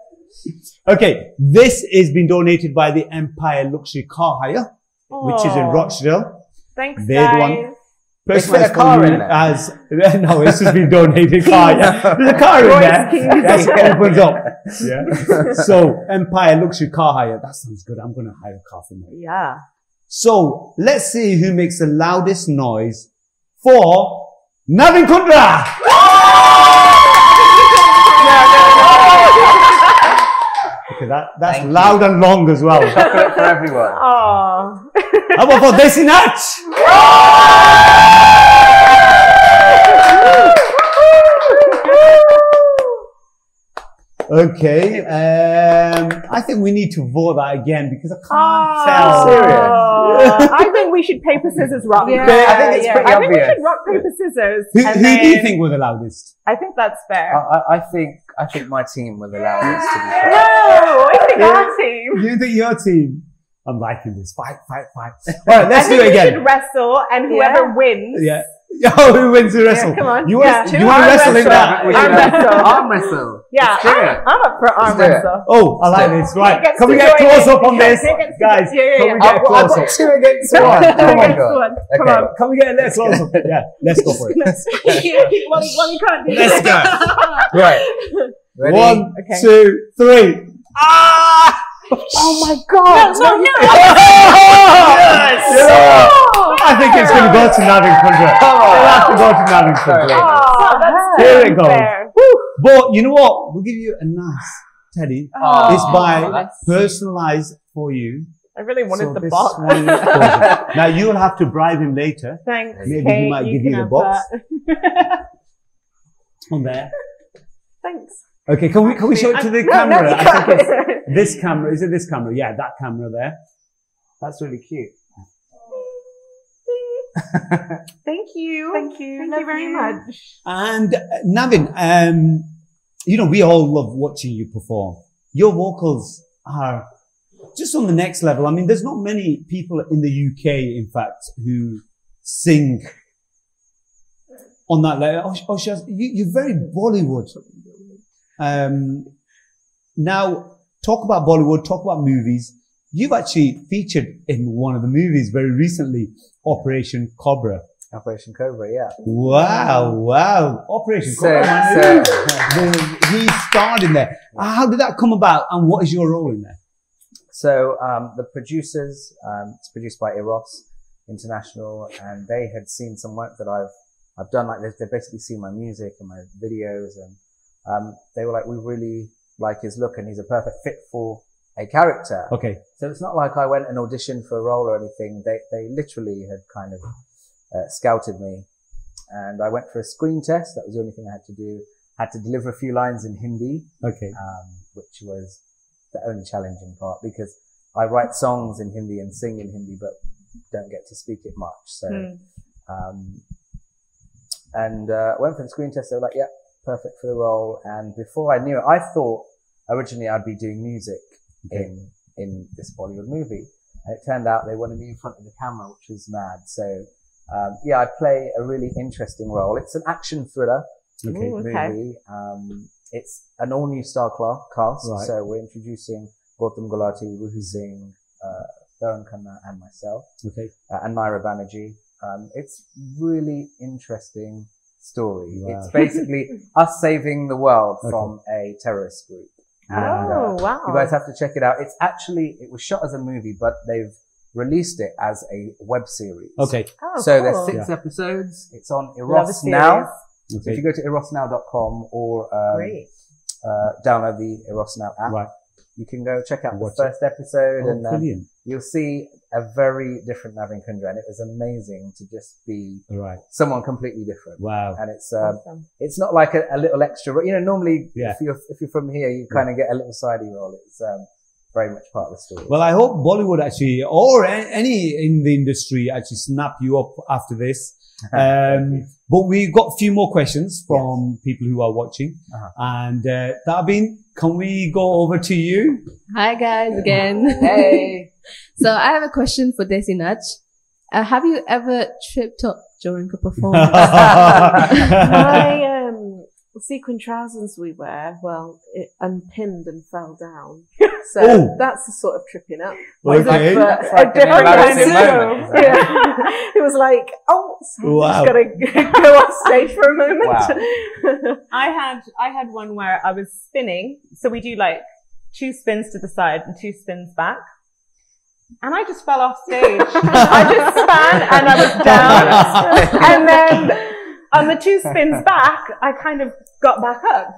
Speaker 1: Okay, this is been donated by the Empire Luxury Car Hire, which is in Rochdale.
Speaker 4: Thanks,
Speaker 1: They're the
Speaker 4: guys.
Speaker 1: one. Personalised
Speaker 2: a car
Speaker 1: for you
Speaker 2: in there?
Speaker 1: as no, this has been donated car. Yeah. There's a car in there. That opens up. Yeah. So Empire Luxury Car Hire. That sounds good. I'm going to hire a car from there.
Speaker 4: Yeah.
Speaker 1: So let's see who makes the loudest noise for Navin Kundra. Okay, that's loud and long as well.
Speaker 2: Chocolate for everyone.
Speaker 4: Oh.
Speaker 1: How about for Desi Nach? Okay, I think we need to vote that again because I can't tell.
Speaker 2: Serious?
Speaker 4: I think we should paper, scissors, rock.
Speaker 5: Yeah.
Speaker 2: I think it's pretty
Speaker 4: I think we
Speaker 2: obvious.
Speaker 4: should rock, paper, scissors.
Speaker 1: Who
Speaker 4: and
Speaker 1: do
Speaker 4: then-
Speaker 1: you think were the loudest?
Speaker 4: I think that's fair.
Speaker 2: I think my team will allow us to be fair.
Speaker 4: No, I think our team.
Speaker 1: You think your team? I'm liking this. Fight. Alright, let's do it
Speaker 4: We
Speaker 1: again.
Speaker 4: should wrestle, and whoever wins.
Speaker 1: Yeah. Oh, who wins the wrestle?
Speaker 4: come on.
Speaker 1: You want
Speaker 4: Yeah.
Speaker 1: to wrestle in that?
Speaker 4: Arm wrestle.
Speaker 2: Arm wrestle.
Speaker 4: Yeah,
Speaker 2: Let's do it.
Speaker 4: I'm up for arm
Speaker 2: do it.
Speaker 4: wrestle.
Speaker 1: Oh, I like this. Right.
Speaker 4: gets
Speaker 1: Can we
Speaker 4: to
Speaker 1: get
Speaker 4: join
Speaker 1: close
Speaker 4: in.
Speaker 1: up on this?
Speaker 4: Who gets to-
Speaker 1: Guys,
Speaker 4: yeah,
Speaker 1: can we get
Speaker 2: I've
Speaker 1: close
Speaker 2: got
Speaker 1: up?
Speaker 2: 2 against 1. Come on, God.
Speaker 1: Come on. Can we get a little close up? Yeah, let's go for it.
Speaker 4: well, we can't do
Speaker 1: Let's
Speaker 4: that.
Speaker 1: go.
Speaker 2: Right. Ready?
Speaker 1: 1,
Speaker 4: Okay.
Speaker 1: 2, 3. Ah!
Speaker 4: Oh my God. No.
Speaker 1: Yes! I think it's going to go to Navin Kundra. It'll have to go to Navin Kundra.
Speaker 4: Oh, that's
Speaker 1: Here it goes.
Speaker 4: fair.
Speaker 1: But you know what? We'll give you a nice teddy.
Speaker 2: Oh,
Speaker 1: It's by
Speaker 2: that's-
Speaker 1: personalized for you.
Speaker 4: I really wanted
Speaker 1: So
Speaker 4: the
Speaker 1: this
Speaker 4: box.
Speaker 1: one goes in. Now you'll have to bribe him later.
Speaker 4: Thanks,
Speaker 1: Maybe he
Speaker 4: Kate.
Speaker 1: might give
Speaker 4: can
Speaker 1: you the
Speaker 4: have
Speaker 1: box.
Speaker 4: that.
Speaker 1: On there.
Speaker 4: Thanks.
Speaker 1: Okay, can we show it to the
Speaker 4: No,
Speaker 1: camera?
Speaker 4: no, you
Speaker 1: I think
Speaker 4: can't.
Speaker 1: it's this camera. Is it this camera? Yeah, that camera there. That's really cute.
Speaker 4: Thank you.
Speaker 5: Thank you.
Speaker 4: Thank
Speaker 5: Love
Speaker 4: you very
Speaker 5: you.
Speaker 4: much.
Speaker 1: And Navin, we all love watching you perform. Your vocals are just on the next level. I mean, there's not many people in the UK, in fact, who sing on that level. You're very Bollywood. Now, talk about Bollywood, talk about movies. You've actually featured in one of the movies very recently, Operation Cobra.
Speaker 2: Operation Cobra, yeah.
Speaker 1: Wow. Operation
Speaker 2: So-
Speaker 1: Cobra. He starred in there. How did that come about and what is your role in there?
Speaker 2: So, the producers, it's produced by Eros International, and they had seen some work that I've done. Like, they've basically seen my music and my videos, and they were like, we really like his look and he's a perfect fit for a character.
Speaker 1: Okay.
Speaker 2: So it's not like I went and auditioned for a role or anything. They literally had kind of scouted me, and I went for a screen test. That was the only thing I had to do. Had to deliver a few lines in Hindi, which was the only challenging part, because I write songs in Hindi and sing in Hindi, but don't get to speak it much. So, went for the screen test. They were like, yeah, perfect for the role. And before I knew it, I thought originally I'd be doing music in this Bollywood movie. And it turned out they wanted me in front of the camera, which was mad. So, I play a really interesting role. It's an action thriller movie. It's an all new star cast. Right. So we're introducing Gautam Gulati, Ruhi Singh, Navin Kundra, and myself. And Myra Banerjee. It's really interesting story. Wow. It's basically us saving the world from a terrorist group. And,
Speaker 4: wow.
Speaker 2: You guys have to check it out. It was shot as a movie, but they've released it as a web series. So there's 6 episodes. It's on Eros Now. So if you go to erosnow.com or download the Eros Now app, you can go check out the first episode, and you'll see a very different Navin Kundra, and it was amazing to just be someone completely different. Wow! And it's not like a little extra. Normally if you're from here, you kind of get a little sidey role. It's very much part of the story.
Speaker 1: Well, I hope Bollywood actually, or any in the industry, actually snap you up after this. But we've got a few more questions from people who are watching. And Navin, can we go over to you?
Speaker 6: Hi guys again.
Speaker 2: Hey.
Speaker 6: So I have a question for Desi Nach. Have you ever tripped up during a performance?
Speaker 5: My sequin trousers we wear, it unpinned and fell down. So that's the sort of tripping up.
Speaker 1: Okay.
Speaker 2: That's like a different kind of moment.
Speaker 5: It was like, just gotta go off stage for a moment.
Speaker 2: Wow.
Speaker 4: I had one where I was spinning. So we do like 2 spins to the side and 2 spins back. And I just fell off stage. I just span and I was down. And then on the 2 spins back, I kind of got back up.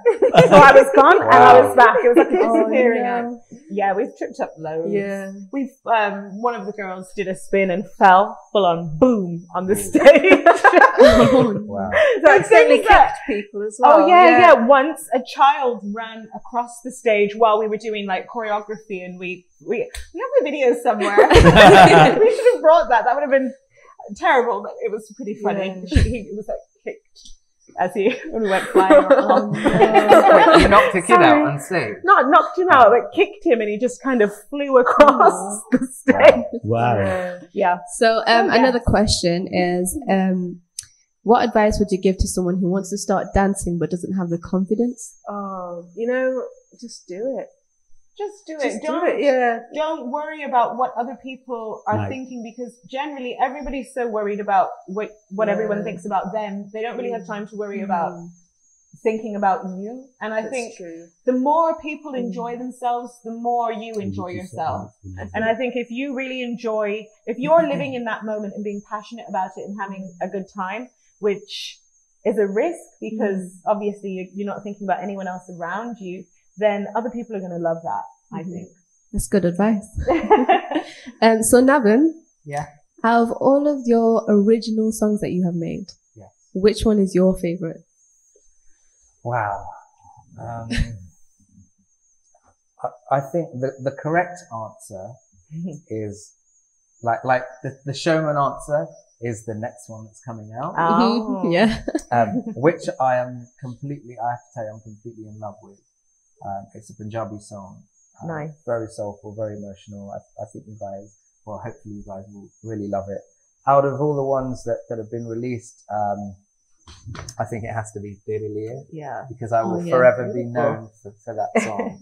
Speaker 4: So I was gone and I was back. It was like a disappearing act. Yeah, we've tripped up loads.
Speaker 5: Yeah.
Speaker 4: We've, one of the girls did a spin and fell full on boom on the stage.
Speaker 2: Wow.
Speaker 5: So accidentally kicked people as well.
Speaker 4: Oh yeah. Once a child ran across the stage while we were doing like choreography, and we have the video somewhere. We should have brought that. That would have been terrible, but it was pretty funny. He was like kicked as when we went flying around.
Speaker 2: You knocked a kid out on stage?
Speaker 4: Not knocked him out, but kicked him, and he just kind of flew across the stage.
Speaker 1: Wow.
Speaker 4: Yeah.
Speaker 6: So another question is, what advice would you give to someone who wants to start dancing but doesn't have the confidence?
Speaker 5: Just do it.
Speaker 4: Just do
Speaker 5: Just
Speaker 4: it.
Speaker 5: do it.
Speaker 4: Don't worry about what other people are thinking, because generally everybody's so worried about what everyone thinks about them. They don't really have time to worry about thinking about you. And I think the more people enjoy themselves, the more you enjoy yourself. And I think if you really enjoy, if you're living in that moment and being passionate about it and having a good time, which is a risk because obviously you're not thinking about anyone else around you, then other people are going to love that, I think.
Speaker 6: That's good advice. So Navin, out of all of your original songs that you have made, which one is your favorite?
Speaker 2: Wow. I think the correct answer is like the showman answer is the next one that's coming out. Which I have to tell you, I'm completely in love with. It's a Punjabi song.
Speaker 4: Nice.
Speaker 2: Very soulful, very emotional. I think hopefully you guys will really love it. Out of all the ones that have been released, I think it has to be Tere Liye.
Speaker 4: Yeah.
Speaker 2: Because I will forever be known for that song.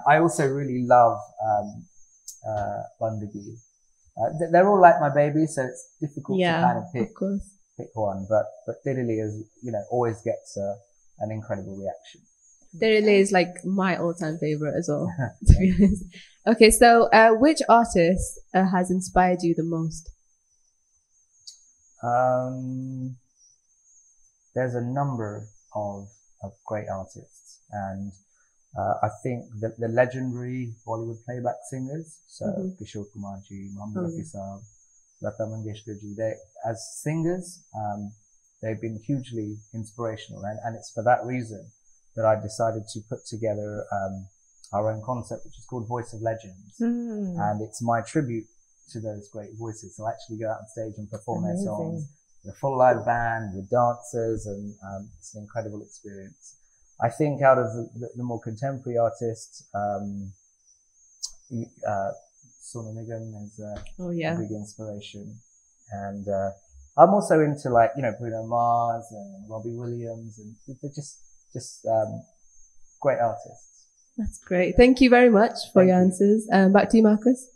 Speaker 2: I also really love, Bandagi. They're all like my babies, so it's difficult to kind of pick one. But Tere Liye is, always gets an incredible reaction.
Speaker 6: Tere Liye is like my all-time favorite as well, to be honest. Okay, so which artist has inspired you the most?
Speaker 2: There's a number of great artists, and I think the legendary Bollywood playback singers, so Kishore Kumarji, Mohammed Rafi Saab, Lata Mangeshkar ji. As singers, they've been hugely inspirational, and it's for that reason that I decided to put together our own concept, which is called Voice of Legends. And it's my tribute to those great voices. So I actually go out on stage and perform their songs with a full live band, with dancers, and it's an incredible experience. I think out of the more contemporary artists, Sonu Nigam is a big inspiration. And I'm also into, like, you know, Bruno Mars and Robbie Williams, and they're just great artists.
Speaker 6: That's great. Thank you very much for your answers. Back to you, Marcus.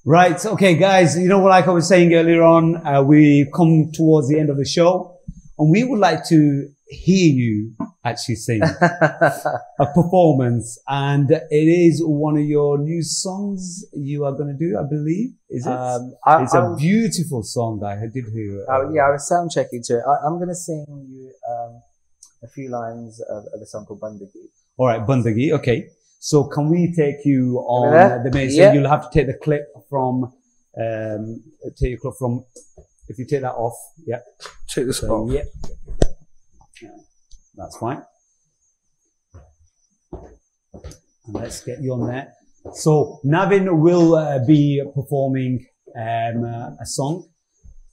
Speaker 1: Right. Okay, guys, you know what, like I was saying earlier on, we've come towards the end of the show, and we would like to hear you actually sing a performance, and it is one of your new songs you are going to do, I believe. Is it? It's a beautiful song. I did hear it.
Speaker 2: Yeah, I was sound checking to it. I'm going to sing you a few lines of a song called Bandagi.
Speaker 1: All right, Bandagi. Okay. So can we take you on the main? So you'll have to take the clip from, if you take that off. Yeah.
Speaker 2: Take this off.
Speaker 1: Yeah. That's fine. And let's get you on there. So Navin will be performing a song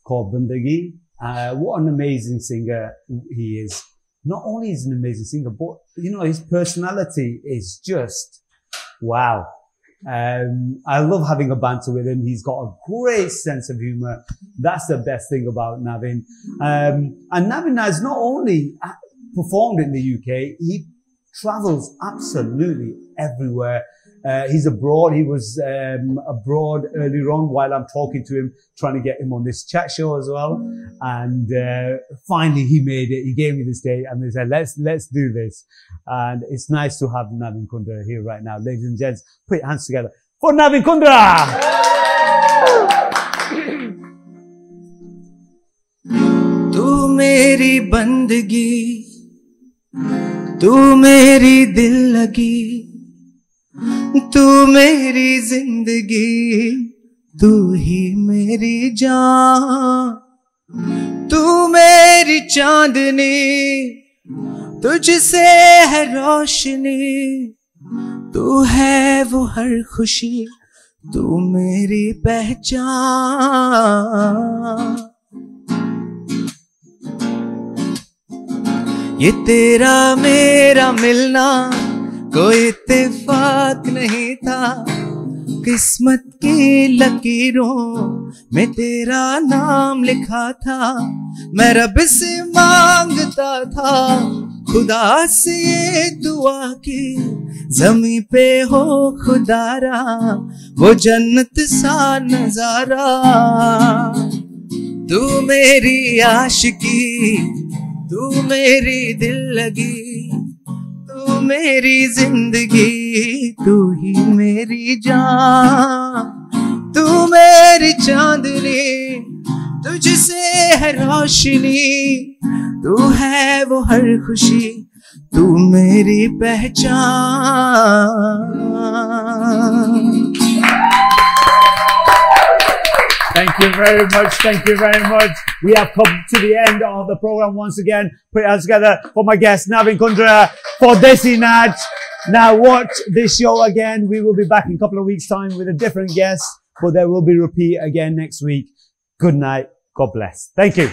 Speaker 1: called Bandagi. What an amazing singer he is. Not only is he an amazing singer, but, you know, his personality is just, wow. I love having a banter with him. He's got a great sense of humor. That's the best thing about Navin. And Navin has not only performed in the UK, he travels absolutely everywhere. He's abroad. He was abroad earlier on while I'm talking to him, trying to get him on this chat show as well. And finally he made it. He gave me this date, and they said, let's do this. And it's nice to have Navin Kundra here right now. Ladies and gents, put your hands together for Navin Kundra!
Speaker 3: तू मेरी बंदगी, तू मेरी दिल लगी, तू मेरी जिंदगी, तू ही मेरी जान, तू मेरी चांदनी, तुझसे है रोशनी, तू है वो हर खुशी, तू मेरी पहचान। ये तेरा मेरा मिलना कोई इत्तेफाक नहीं था, किस्मत की लकीरों में तेरा नाम लिखा था। मैं रब से मांगता था, खुदा से ये दुआ की, ज़मीं पे हो खुदारा वो जन्नत सा नजारा। तू मेरी आशिकी, तू मेरी दिल लगी, तू मेरी जिंदगी, तू ही मेरी जान, तू मेरी चांदनी, तुझसे है रोशनी, तू है वो हर खुशी, तू मेरी पहचान।
Speaker 1: Thank you very much. Thank you very much. We have come to the end of the program once again. Put your hands together for my guest, Navin Kundra, for Desi Nach. Now watch this show again. We will be back in a couple of weeks' time with a different guest, but there will be repeat again next week. Good night. God bless. Thank you.